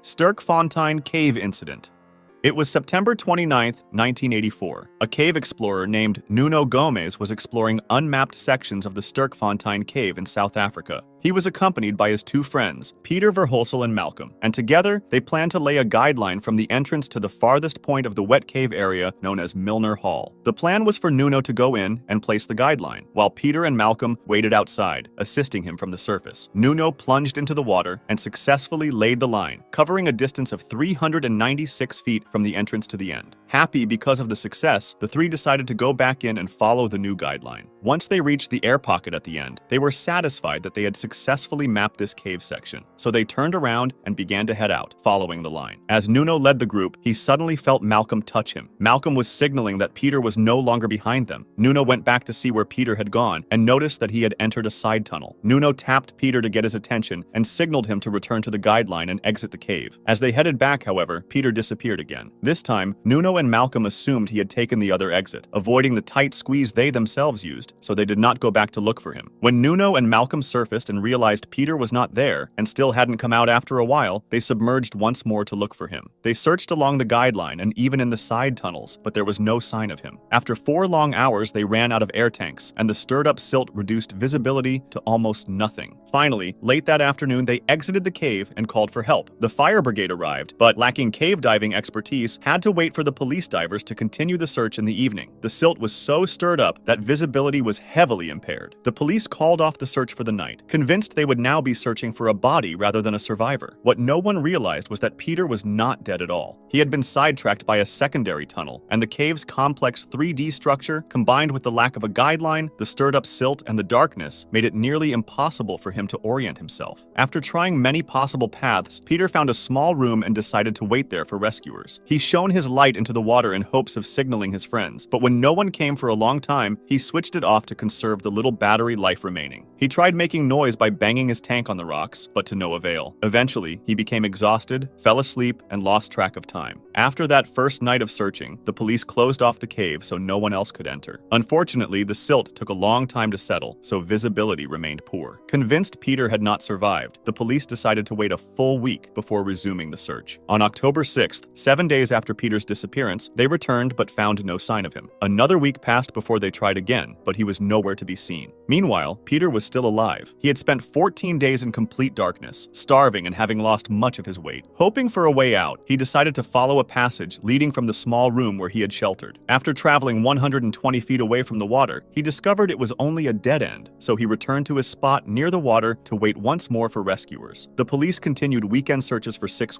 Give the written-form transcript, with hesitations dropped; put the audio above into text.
Sterkfontein Cave Incident. It was September 29, 1984. A cave explorer named Nuno Gomes was exploring unmapped sections of the Sterkfontein cave in South Africa. He was accompanied by his two friends, Peter Verhulsel and Malcolm, and together they planned to lay a guideline from the entrance to the farthest point of the wet cave area known as Milner Hall. The plan was for Nuno to go in and place the guideline, while Peter and Malcolm waited outside, assisting him from the surface. Nuno plunged into the water and successfully laid the line, covering a distance of 396 feet from the entrance to the end. Happy because of the success, the three decided to go back in and follow the new guideline. Once they reached the air pocket at the end, they were satisfied that they had successfully mapped this cave section, so they turned around and began to head out, following the line. As Nuno led the group, he suddenly felt Malcolm touch him. Malcolm was signaling that Peter was no longer behind them. Nuno went back to see where Peter had gone and noticed that he had entered a side tunnel. Nuno tapped Peter to get his attention and signaled him to return to the guideline and exit the cave. As they headed back, however, Peter disappeared again. This time, Nuno and Malcolm assumed he had taken the other exit, avoiding the tight squeeze they themselves used, so they did not go back to look for him. When Nuno and Malcolm surfaced and realized Peter was not there and still hadn't come out after a while, they submerged once more to look for him. They searched along the guideline and even in the side tunnels, but there was no sign of him. After 4 long hours, they ran out of air tanks, and the stirred-up silt reduced visibility to almost nothing. Finally, late that afternoon, they exited the cave and called for help. The fire brigade arrived, but lacking cave diving expertise, had to wait for the police divers to continue the search in the evening. The silt was so stirred up that visibility was heavily impaired. The police called off the search for the night, convinced they would now be searching for a body rather than a survivor. What no one realized was that Peter was not dead at all. He had been sidetracked by a secondary tunnel, and the cave's complex 3D structure, combined with the lack of a guideline, the stirred-up silt, and the darkness, made it nearly impossible for him to orient himself. After trying many possible paths, Peter found a small room and decided to wait there for rescuers. He shone his light into the water in hopes of signaling his friends, but when no one came for a long time, he switched it off to conserve the little battery life remaining. He tried making noise by banging his tank on the rocks, but to no avail. Eventually, he became exhausted, fell asleep, and lost track of time. After that first night of searching, the police closed off the cave so no one else could enter. Unfortunately, the silt took a long time to settle, so visibility remained poor. Convinced Peter had not survived, the police decided to wait a full week before resuming the search. On October 6th, 7 days after Peter's disappearance, they returned but found no sign of him. Another week passed before they tried again, but he was nowhere to be seen. Meanwhile, Peter was still alive. He had spent 14 days in complete darkness, starving and having lost much of his weight. Hoping for a way out, he decided to follow a passage leading from the small room where he had sheltered. After traveling 120 feet away from the water, he discovered it was only a dead end, so he returned to his spot near the water to wait once more for rescuers. The police continued weekend searches for 6 weeks.